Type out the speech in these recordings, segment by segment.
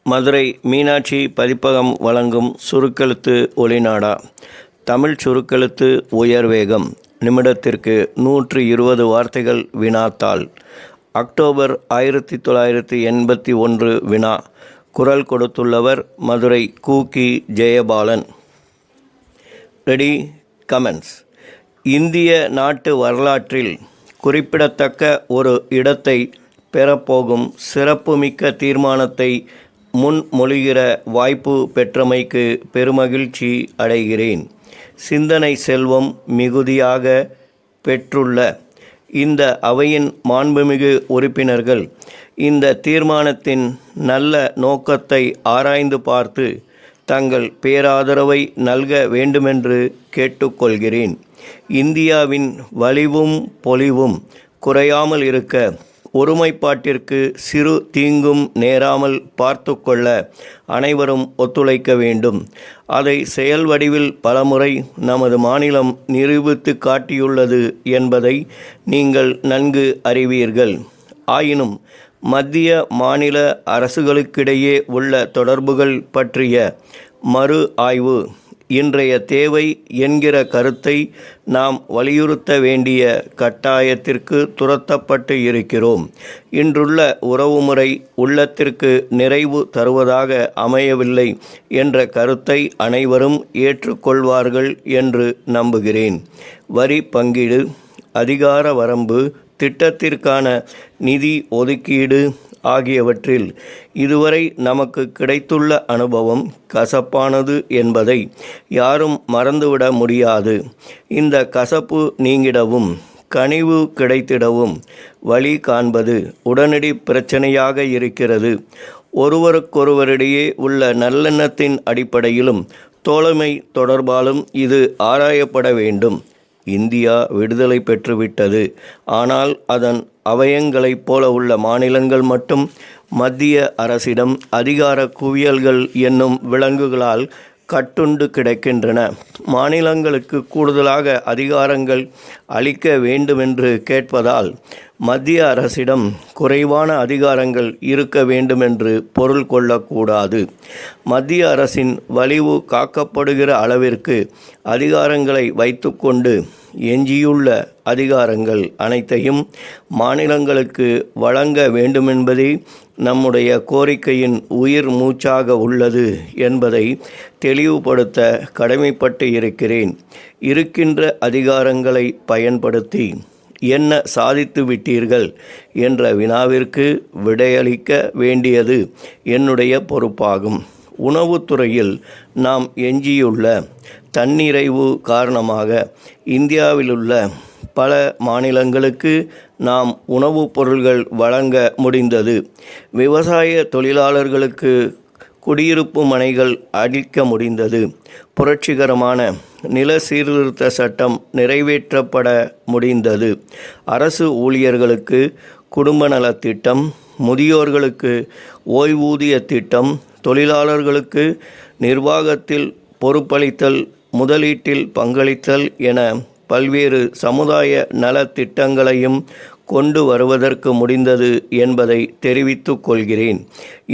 மதுரை மீனாட்சி பதிப்பகம் வழங்கும் சுருக்கெழுத்து ஒலிநாடா. தமிழ் சுருக்கெழுத்து உயர்வேகம். நிமிடத்திற்கு 120 வார்த்தைகள் வினாத்தாள். அக்டோபர் 1981 வினா. குரல் கொடுத்துள்ளவர் மதுரை கூக்கி ஜெயபாலன். Ready, comments. இந்திய நாட்டு வரலாற்றில் குறிப்பிடத்தக்க ஒரு இடத்தை பெறப்போகும் சிறப்புமிக்க தீர்மானத்தை முன்மொழிகிற வாய்ப்பு பெற்றமைக்கு பெருமகிழ்ச்சி அடைகிறேன். சிந்தனை செல்வம் மிகுதியாக பெற்றுள்ள இந்த அவையின் மாண்புமிகு உறுப்பினர்கள் இந்த தீர்மானத்தின் நல்ல நோக்கத்தை ஆராய்ந்து பார்த்து தங்கள் பேராதரவை நல்க வேண்டுமென்று கேட்டுக்கொள்கிறேன். இந்தியாவின் வலிவும் பொலிவும் குறையாமல் இருக்க, ஒருமைப்பாட்டிற்கு சிறு தீங்கும் நேராமல் பார்த்து கொள்ள அனைவரும் ஒத்துழைக்க வேண்டும். அதை செயல் வடிவில் பலமுறை நமது மாநிலம் நிரூபித்து காட்டியுள்ளது என்பதை நீங்கள் நன்கு அறிவீர்கள். ஆயினும் மத்திய மாநில அரசுகளுக்கிடையே உள்ள தொடர்புகள் பற்றிய மறு ஆய்வு இன்றைய தேவை என்கிற கருத்தை நாம் வலியுறுத்த வேண்டிய கட்டாயத்திற்கு துரத்தப்பட்டு இருக்கிறோம். இன்றுள்ள உறவுமுறை உள்ளத்திற்கு நிறைவு தருவதாக அமையவில்லை என்ற கருத்தை அனைவரும் ஏற்றுக்கொள்வார்கள் என்று நம்புகிறேன். வரி பங்கீடு, அதிகார வரம்பு, திட்டத்திற்கான நிதி ஒதுக்கீடு ஆகியவற்றில் இதுவரை நமக்கு கிடைத்துள்ள அனுபவம் கசப்பானது என்பதை யாரும் மறந்துவிட முடியாது. இந்த கசப்பு நீங்கிடவும் கனிவு கிடைத்திடவும் வழி காண்பது உடனடி பிரச்சனையாக இருக்கிறது. ஒருவருக்கொருவரிடையே உள்ள நல்லெண்ணத்தின் அடிப்படையிலும் தோழமை தொடர்பாலும் இது ஆராயப்பட வேண்டும். இந்தியா விடுதலை பெற்றுவிட்டது. ஆனால் அதன் அவயங்களைப் போல உள்ள மாநிலங்கள் மட்டும் மத்திய அரசிடம் அதிகார குவியல்கள் என்னும் விலங்குகளால் கட்டுண்டு கிடக்கின்றன. மாநிலங்களுக்கு கூடுதலாக அதிகாரங்கள் அளிக்க வேண்டுமென்று கேட்பதால் மத்திய அரசிடம் குறைவான அதிகாரங்கள் இருக்க வேண்டுமென்று பொருள் கொள்ளக்கூடாது. மத்திய அரசின் வலிவு காக்கப்படுகிற அளவிற்கு அதிகாரங்களை வைத்துக்கொண்டு எஞ்சியுள்ள அதிகாரங்கள் அனைத்தையும் மாநிலங்களுக்கு வழங்க வேண்டுமென்பதே நம்முடைய கோரிக்கையின் உயிர் மூச்சாக உள்ளது என்பதை தெளிவுபடுத்த கடமைப்பட்டு இருக்கிறேன். இருக்கின்ற அதிகாரங்களை பயன்படுத்தி என்ன சாதித்து விட்டீர்கள் என்ற வினாவிற்கு விடையளிக்க வேண்டியது என்னுடைய பொறுப்பாகும். உணவுத்துறையில் நாம் எஞ்சியுள்ள தன்னிறைவு காரணமாக இந்தியாவிலுள்ள பல மாநிலங்களுக்கு நாம் உணவுப் பொருள்கள் வழங்க முடிந்தது. விவசாய தொழிலாளர்களுக்கு குடியிருப்பு மனைகள் அளிக்க முடிந்தது. புரட்சிகரமான நில சீர்திருத்த சட்டம் நிறைவேற்றப்பட முடிந்தது. அரசு ஊழியர்களுக்கு குடும்ப நலத்திட்டம், முதியோர்களுக்கு ஓய்வூதிய திட்டம், தொழிலாளர்களுக்கு நிர்வாகத்தில் பொறுப்பளித்தல், முதலீட்டில் பங்களித்தல் என பல்வேறு சமுதாய நலத்திட்டங்களையும் கொண்டு வருவதற்கு முடிந்தது என்பதை தெரிவித்துக் கொள்கிறேன்.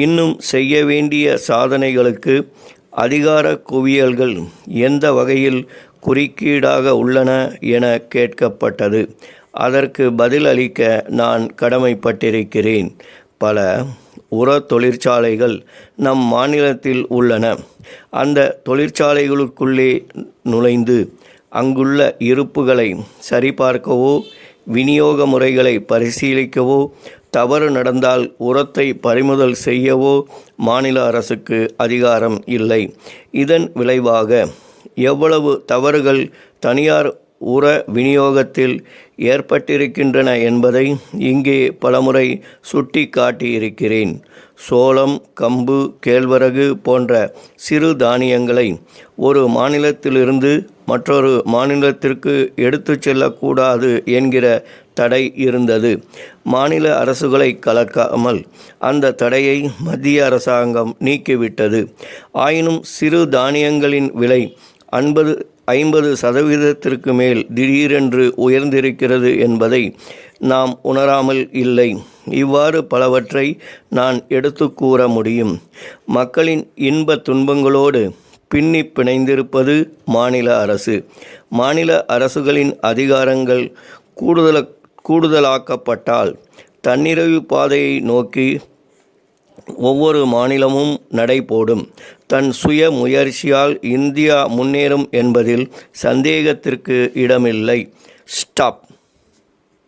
இன்னும் செய்ய வேண்டிய சாதனைகளுக்கு அதிகார குவியல்கள் எந்த வகையில் குறுக்கீடாக உள்ளன என கேட்கப்பட்டது. அதற்கு பதில் அளிக்க நான் கடமைப்பட்டிருக்கிறேன். பல உர தொழிற்சாலைகள் நம் மாநிலத்தில் உள்ளன. அந்த தொழிற்சாலைகளுக்குள்ளே நுழைந்து அங்குள்ள இருப்புகளை சரிபார்க்கவோ, விநியோக முறைகளை பரிசீலிக்கவோ, தவறு நடந்தால் உரத்தை பறிமுதல் செய்யவோ மாநில அரசுக்கு அதிகாரம் இல்லை. இதன் விளைவாக எவ்வளவு தவறுகள் தனியார் உர விநியோகத்தில் ஏற்பட்டிருக்கின்றன என்பதை இங்கே பலமுறை சுட்டி காட்டியிருக்கிறேன். சோளம், கம்பு, கேழ்வரகு போன்ற சிறு தானியங்களை ஒரு மாநிலத்திலிருந்து மற்றொரு மாநிலத்திற்கு எடுத்து செல்லக்கூடாது என்கிற தடை இருந்தது. மாநில அரசுகளை கலக்காமல் அந்த தடையை மத்திய அரசாங்கம் நீக்கிவிட்டது. ஆயினும் சிறு தானியங்களின் விலை 50% மேல் திடீரென்று உயர்ந்திருக்கிறது என்பதை நாம் உணராமல் இல்லை. இவ்வாறு பலவற்றை நான் எடுத்து கூற முடியும். மக்களின் இன்ப துன்பங்களோடு பின்னி பிணைந்திருப்பது மாநில அரசு. மாநில அரசுகளின் அதிகாரங்கள் கூடுதலாக்கப்பட்டால் தன்னிறைவு பாதையை நோக்கி ஒவ்வொரு மாநிலமும் நடைபோடும். தன் சுய முயற்சியால் இந்தியா முன்னேறும் என்பதில் சந்தேகத்திற்கு இடமில்லை. ஸ்டாப்.